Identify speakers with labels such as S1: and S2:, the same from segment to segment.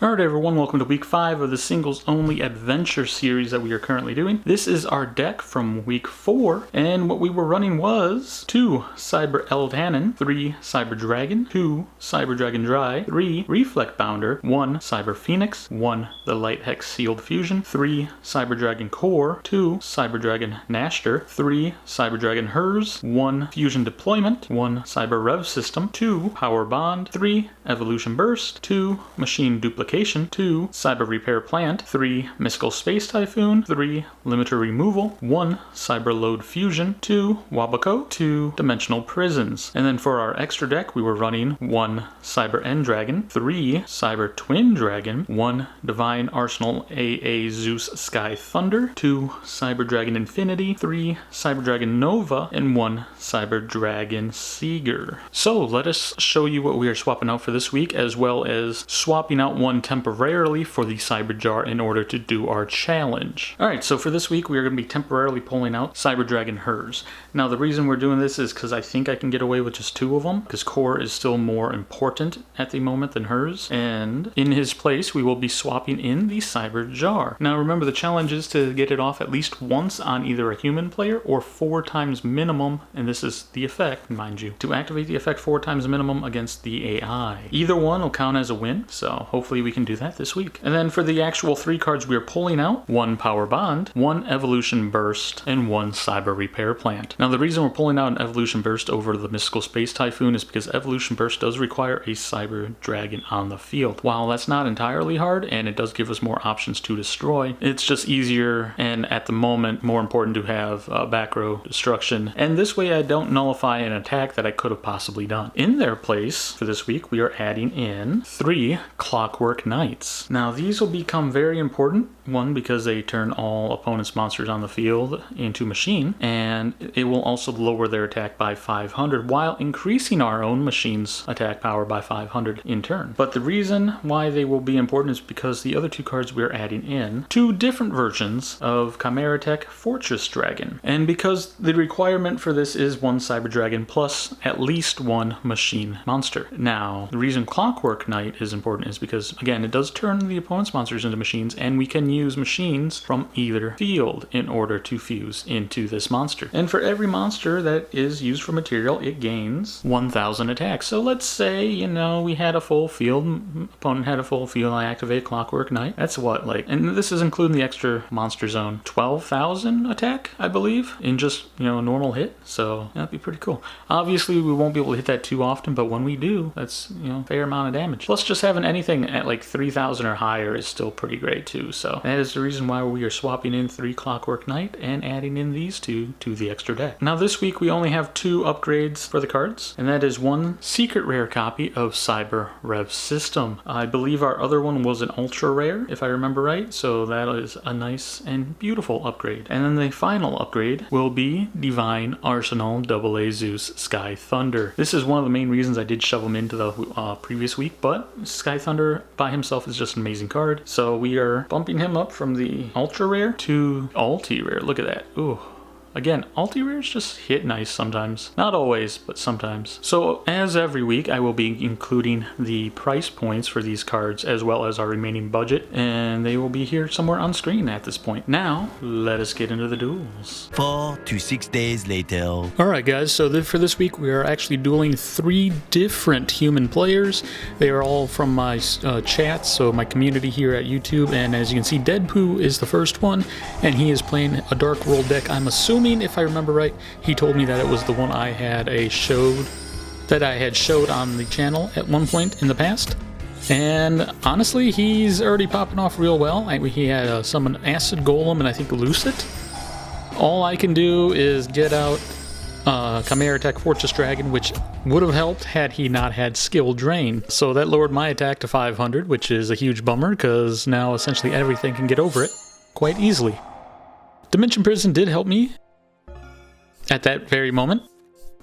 S1: Alright everyone, welcome to week 5 of the singles only adventure series that we are currently doing. This is our deck from week 4, and what we were running was 2 Cyber Eldanin, 3 Cyber Dragon, 2 Cyber Dragon Dry, 3 Reflect Bounder, 1 Cyber Phoenix, 1 the Light Hex Sealed Fusion, 3 Cyber Dragon Core, 2 Cyber Dragon Nashter, 3 Cyber Dragon Hers, 1 Fusion Deployment, 1 Cyber Rev System, 2 Power Bond, 3 Evolution Burst, 2 Machine Duplication, 2 Cyber Repair Plant, 3 Mystical Space Typhoon, 3 Limiter Removal, 1 Cyber Load Fusion, 2 Wabako, 2 Dimensional Prisons. And then for our extra deck, we were running 1 Cyber End Dragon, 3 Cyber Twin Dragon, 1 Divine Arsenal AA Zeus Sky Thunder, 2 Cyber Dragon Infinity, 3 Cyber Dragon Nova, and 1 Cyber Dragon Seeger. So let us show you what we are swapping out for this week, as well as swapping out one temporarily for the Cyber Jar in order to do our challenge. Alright, so for this week we are going to be temporarily pulling out Cyber Dragon Hers. Now the reason we're doing this is because I think I can get away with just 2 of them, because Core is still more important at the moment than Hers, and in his place we will be swapping in the Cyber Jar. Now remember, the challenge is to get it off at least once on either a human player or 4 times minimum, and this is the effect, mind you, to activate the effect 4 times minimum against the AI. Either one will count as a win, so hopefully we can do that this week. And then for the actual 3 cards we are pulling out, 1 Power Bond, 1 Evolution Burst, and 1 Cyber Repair Plant. Now the reason we're pulling out an Evolution Burst over the Mystical Space Typhoon is because Evolution Burst does require a Cyber Dragon on the field. While that's not entirely hard, and it does give us more options to destroy, it's just easier and at the moment more important to have back row destruction. And this way I don't nullify an attack that I could have possibly done. In their place for this week we are adding in 3 Clockwork Knights. Now these will become very important, one because they turn all opponents' monsters on the field into machine, and it will also lower their attack by 500 while increasing our own machine's attack power by 500 in turn. But the reason why they will be important is because the other 2 cards we are adding in 2 different versions of Chimera Tech Fortress Dragon, and because the requirement for this is 1 Cyber Dragon plus at least 1 machine monster. Now the reason Clockwork Knight is important is because, again, it does turn the opponent's monsters into machines, and we can use machines from either field in order to fuse into this monster. And for every monster that is used for material, it gains 1,000 attacks. So let's say, you know, we had a full field, opponent had a full field, I activate Clockwork Knight. That's what, like, and this is including the extra monster zone, 12,000 attack, I believe, in just, you know, a normal hit. So that'd be pretty cool. Obviously, we won't be able to hit that too often, but when we do, that's, you know, a fair amount of damage. Plus, just having anything at like 3,000 or higher is still pretty great too. So that is the reason why we are swapping in 3 Clockwork Knight and adding in these 2 to the extra deck. Now this week we only have 2 upgrades for the cards, and that is 1 secret rare copy of Cyber Rev System. I believe our other one was an ultra rare, if I remember right, so that is a nice and beautiful upgrade. And then the final upgrade will be Divine Arsenal AA Zeus Sky Thunder. This is one of the main reasons I did shove him into the previous week, but Sky Thunder by himself is just an amazing card. So we are bumping him up from the ultra rare to ulti rare. Look at that. Ooh. Again, ulti-rares just hit nice sometimes. Not always, but sometimes. So, as every week, I will be including the price points for these cards as well as our remaining budget, and they will be here somewhere on screen at this point. Now, let us get into the duels.
S2: 4 to 6 days later.
S1: Alright guys, so for this week we are actually dueling 3 different human players. They are all from my chats, so my community here at YouTube, and as you can see, Pooh is the first one, and he is playing a Dark World deck. I'm assuming, if I remember right, he told me that it was the one I had showed on the channel at one point in the past. And honestly, he's already popping off real well. He had summoned Acid Golem and I think Lucid. All I can do is get out Chimera Tech Fortress Dragon, which would have helped had he not had Skill Drain. So that lowered my attack to 500, which is a huge bummer because now essentially everything can get over it quite easily. Dimension Prison did help me at that very moment.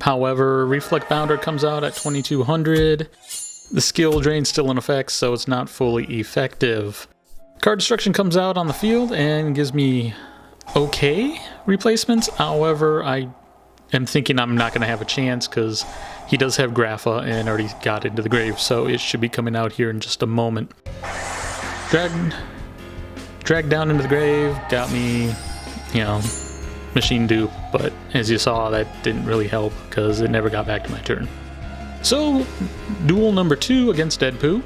S1: However, Reflect Bounder comes out at 2200. The Skill Drain's still in effect, so it's not fully effective. Card Destruction comes out on the field and gives me okay replacements. However, I am thinking I'm not going to have a chance because he does have Grapha and already got into the grave, so it should be coming out here in just a moment. dragged down into the grave, got me, you know, machine dupe, but as you saw, that didn't really help because it never got back to my turn. So, duel number 2 against Dead Pooh.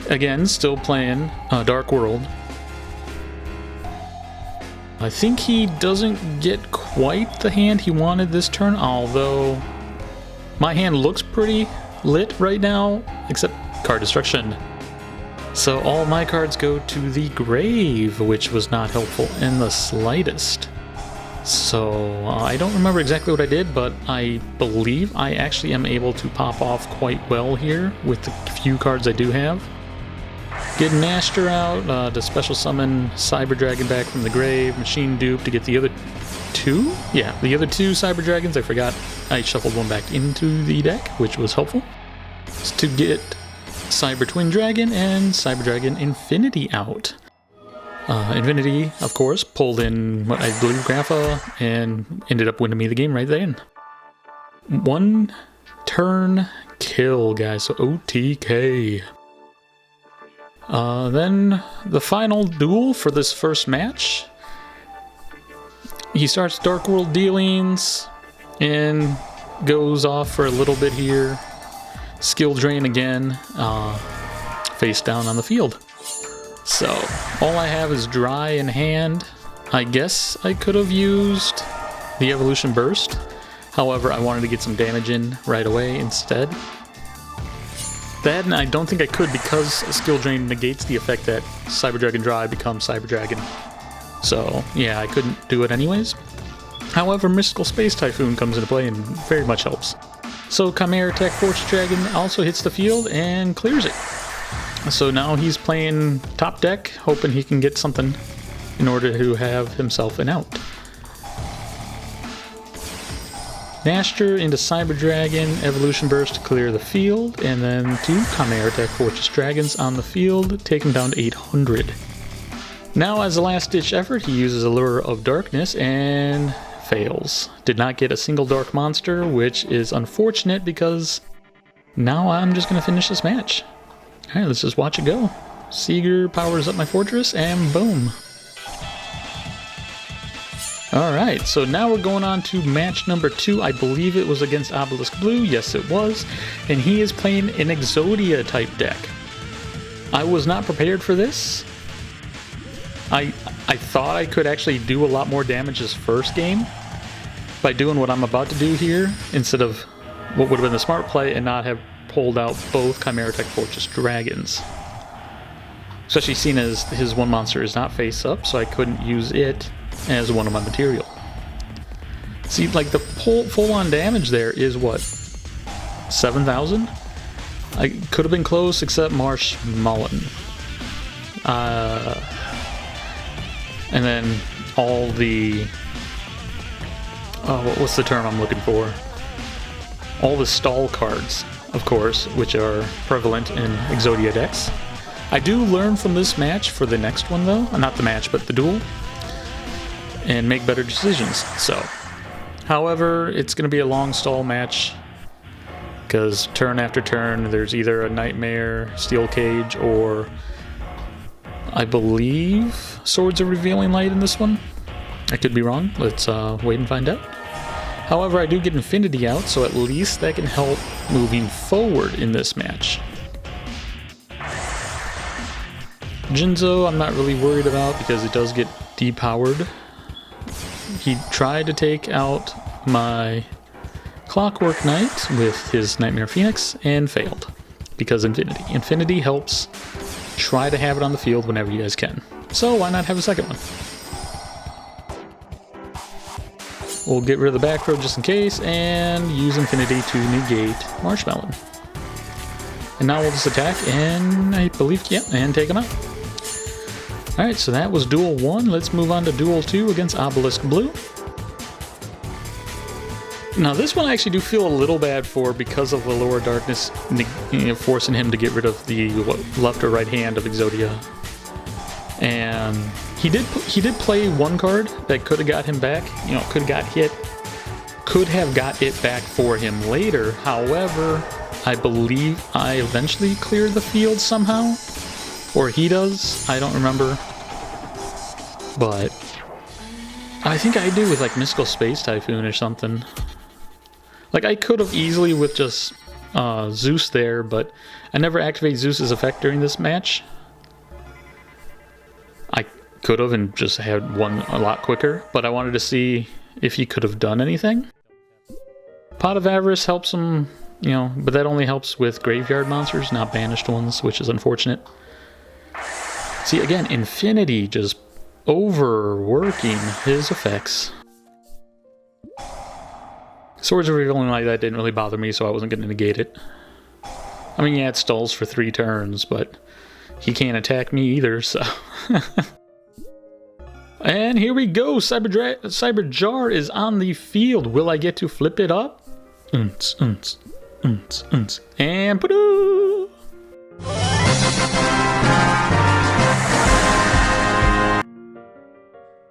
S1: Again, still playing Dark World. I think he doesn't get quite the hand he wanted this turn, although my hand looks pretty lit right now, except card destruction. So all my cards go to the grave, which was not helpful in the slightest. So I don't remember exactly what I did, but I believe I actually am able to pop off quite well here with the few cards I do have. Get Master out to special summon Cyber Dragon back from the grave, Machine Dupe to get the other 2? Yeah, the other 2 Cyber Dragons. I forgot I shuffled one back into the deck, which was helpful. It's to get Cyber Twin Dragon and Cyber Dragon Infinity out. Infinity, of course, pulled in what I believe Grandpa and ended up winning me the game right then. 1 turn kill, guys, so OTK. Then the final duel for this first match. He starts Dark World dealings and goes off for a little bit here. Skill drain again, face down on the field. So, all I have is dry in hand. I guess I could have used the Evolution Burst. However, I wanted to get some damage in right away instead. That, and I don't think I could because Skill Drain negates the effect that Cyber Dragon Dry becomes Cyber Dragon. So, yeah, I couldn't do it anyways. However, Mystical Space Typhoon comes into play and very much helps. So Chimera Attack Fortress Dragon also hits the field and clears it. So now he's playing top deck, hoping he can get something in order to have himself an out. Master into Cyber Dragon, Evolution Burst to clear the field, and then 2 Chimera Attack Fortress Dragons on the field, take him down to 800. Now as a last ditch effort, he uses Allure of Darkness and fails. Did not get a single dark monster, which is unfortunate because now I'm just going to finish this match. Alright, let's just watch it go. Seeger powers up my fortress, and boom. Alright, so now we're going on to match number 2. I believe it was against Obelisk Blue. Yes, it was. And he is playing an Exodia type deck. I was not prepared for this. I thought I could actually do a lot more damage this first game by doing what I'm about to do here, instead of what would have been the smart play and not have pulled out both Chimera Tech Fortress Dragons. Especially seeing as his one monster is not face up, so I couldn't use it as one of my material. See, like the full-on damage there is what? 7,000? I could have been close except Marshmallow. And then all the... what's the term I'm looking for? All the stall cards, of course, which are prevalent in Exodia decks. I do learn from this match for the next one, though. Not the match, but the duel. And make better decisions, so. However, it's going to be a long stall match, because turn after turn, there's either a Nightmare, Steel Cage, or I believe Swords of Revealing Light in this one. I could be wrong. Let's wait and find out. However, I do get Infinity out, so at least that can help moving forward in this match. Jinzo, I'm not really worried about because it does get depowered. He tried to take out my Clockwork Knight with his Nightmare Phoenix and failed because Infinity. Infinity helps try to have it on the field whenever you guys can. So why not have a second one? We'll get rid of the back row just in case and use Infinity to negate Marshmallow. And now we'll just attack and I believe, yeah, and take him out. Alright, so that was Duel 1. Let's move on to Duel 2 against Obelisk Blue. Now this one I actually do feel a little bad for because of the Lower Darkness, forcing him to get rid of the left or right hand of Exodia. And he did play one card that could have got him back, could have got it back for him later. However, I believe I eventually cleared the field somehow. Or he does, I don't remember. But I think I do with like Mystical Space Typhoon or something. Like I could have easily with just Zeus there, but I never activate Zeus's effect during this match. I could have and just had one a lot quicker, but I wanted to see if he could have done anything. Pot of Avarice helps him, you know, but that only helps with graveyard monsters, not banished ones, which is unfortunate. See, again, Infinity just overworking his effects. Swords of Revealing Light, that didn't really bother me, so I wasn't going to negate it. I mean, yeah, it stalls for 3 turns, but he can't attack me either, so... And here we go! Cyber Jar is on the field. Will I get to flip it up? And poo-doo!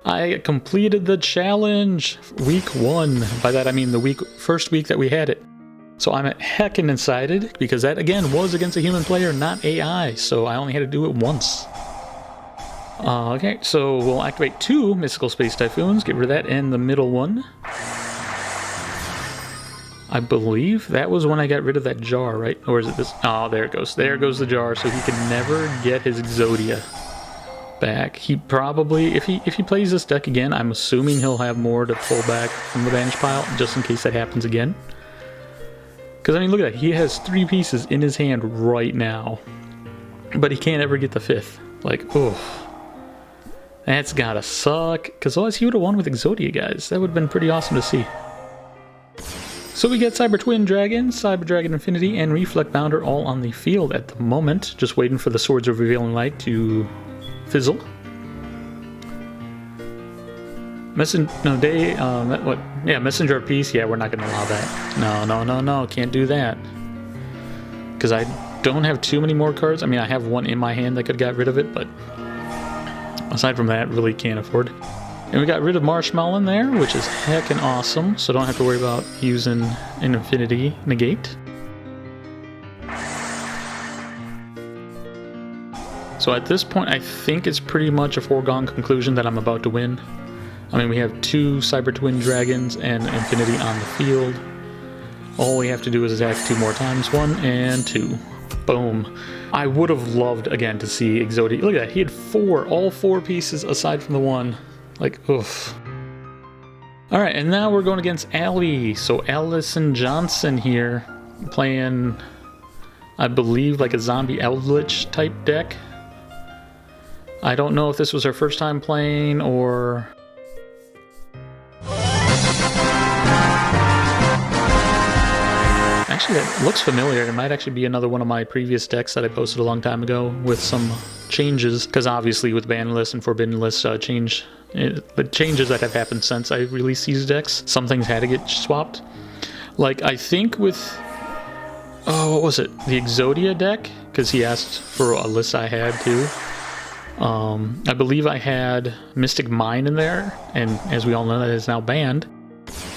S1: I completed the challenge week 1. By that I mean the first week that we had it. So I'm heckin' excited because that again was against a human player, not AI. So I only had to do it once. Okay, so we'll activate 2 Mystical Space Typhoons. Get rid of that and the middle one. I believe that was when I got rid of that jar, right? Or is it this? Oh, there it goes. There goes the jar. So he can never get his Exodia back. He probably, if he plays this deck again, I'm assuming he'll have more to pull back from the banish pile, just in case that happens again. Because, I mean, look at that. He has 3 pieces in his hand right now. But he can't ever get the 5th. Like, oof. That's gotta suck. Because otherwise he would have won with Exodia, guys. That would have been pretty awesome to see. So we get Cyber Twin Dragon, Cyber Dragon Infinity, and Reflect Bounder all on the field at the moment. Just waiting for the Swords of Revealing Light to fizzle. Messenger of Peace. Yeah, we're not going to allow that. No, can't do that. Because I don't have too many more cards. I mean, I have one in my hand that could got rid of it, but aside from that, really can't afford. And we got rid of Marshmallow there, which is heckin' awesome. So don't have to worry about using an Infinity Negate. So at this point, I think it's pretty much a foregone conclusion that I'm about to win. I mean, we have 2 Cyber Twin Dragons and Infinity on the field. All we have to do is attack 2 more times. 1 and 2. Boom. I would have loved, again, to see Exodia. Look at that. He had 4. All 4 pieces aside from the 1. Like, oof. Alright, and now we're going against Allie. So Allison Johnson here. Playing, I believe, like a Zombie Eldlich type deck. I don't know if this was her first time playing or... Actually, that looks familiar. It might actually be another one of my previous decks that I posted a long time ago with some changes. Because obviously with ban list and forbidden list the changes that have happened since I released these decks, some things had to get swapped. Like, I think with... Oh, what was it? The Exodia deck? Because he asked for a list I had too. I believe I had Mystic Mine in there, and as we all know, that is now banned.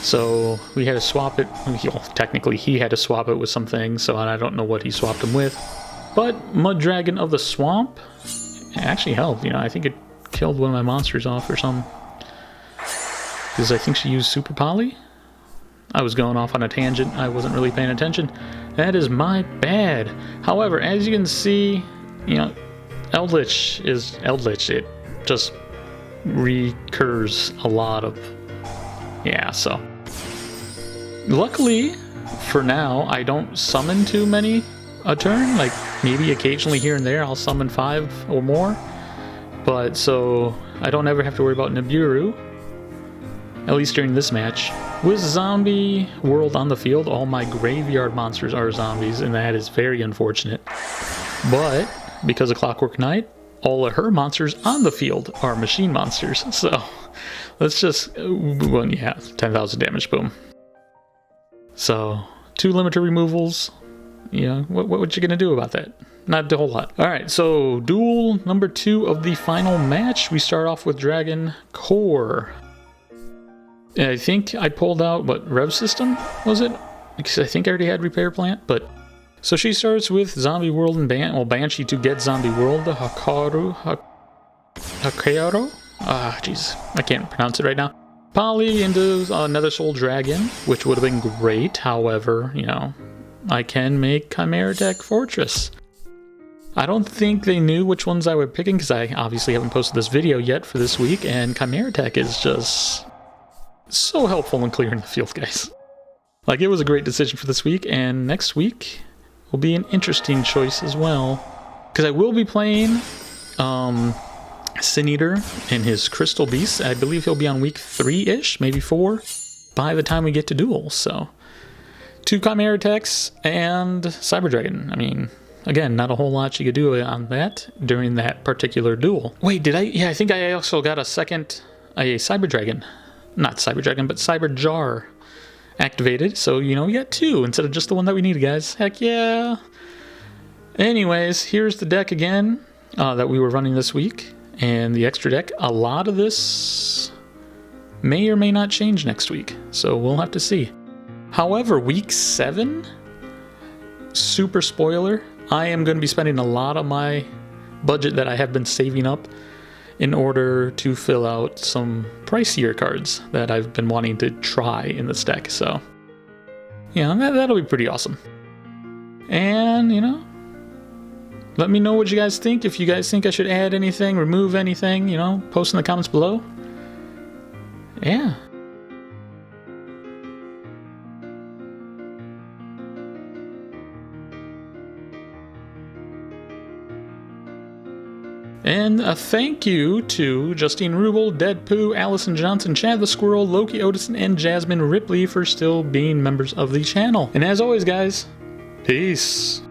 S1: So we had to swap it. Well, technically, he had to swap it with some things, so I don't know what he swapped them with. But Mud Dragon of the Swamp actually helped. You know, I think it killed one of my monsters off or something. Because I think she used Super Poly. I was going off on a tangent. I wasn't really paying attention. That is my bad. However, as you can see, you know, Eldlich is Eldlich. It just recurs a lot of... Yeah, so... Luckily, for now, I don't summon too many a turn. Like, maybe occasionally here and there I'll summon 5 or more. But, so, I don't ever have to worry about Nibiru. At least during this match. With Zombie World on the field, all my graveyard monsters are zombies, and that is very unfortunate. But, because of Clockwork Knight, all of her monsters on the field are machine monsters. So, let's just... Well, yeah, 10,000 damage, boom. So, 2 limiter removals. You know, what you gonna do about that? Not a whole lot. Alright, so duel number 2 of the final match. We start off with Dragon Core. I think I pulled out, what, Rev System, was it? Because I think I already had Repair Plant, but So she starts with Zombie World and Banshee to get Zombie World, Hakaru, jeez, I can't pronounce it right now. Polly into another Soul Dragon, which would have been great. However, you know, I can make Chimera Deck Fortress. I don't think they knew which ones I were picking because I obviously haven't posted this video yet for this week, and Chimera Deck is just so helpful in clearing the field, guys. Like, it was a great decision for this week, and next week will be an interesting choice as well. Because I will be playing Sin Eater and his Crystal Beast. I believe he'll be on week 3-ish, maybe 4, by the time we get to duels. So, 2 Chimera Techs and Cyber Dragon. I mean, again, not a whole lot you could do on that during that particular duel. Wait, did I? Yeah, I think I also got a Cyber Dragon. Not Cyber Dragon, but Cyber Jar activated. So, you know, we got 2 instead of just the one that we needed, guys. Heck yeah. Anyways, here's the deck again that we were running this week. And the extra deck. A lot of this may or may not change next week. So we'll have to see. However, week 7, super spoiler, I am going to be spending a lot of my budget that I have been saving up in order to fill out some pricier cards that I've been wanting to try in this deck. So, yeah, that'll be pretty awesome. And, you know, let me know what you guys think. If you guys think I should add anything, remove anything, you know, post in the comments below. Yeah. And a thank you to Justine Rubel, Dead Pooh, Allison Johnson, Chad the Squirrel, Loki Odison, and Jasmine Ripley for still being members of the channel. And as always, guys, peace.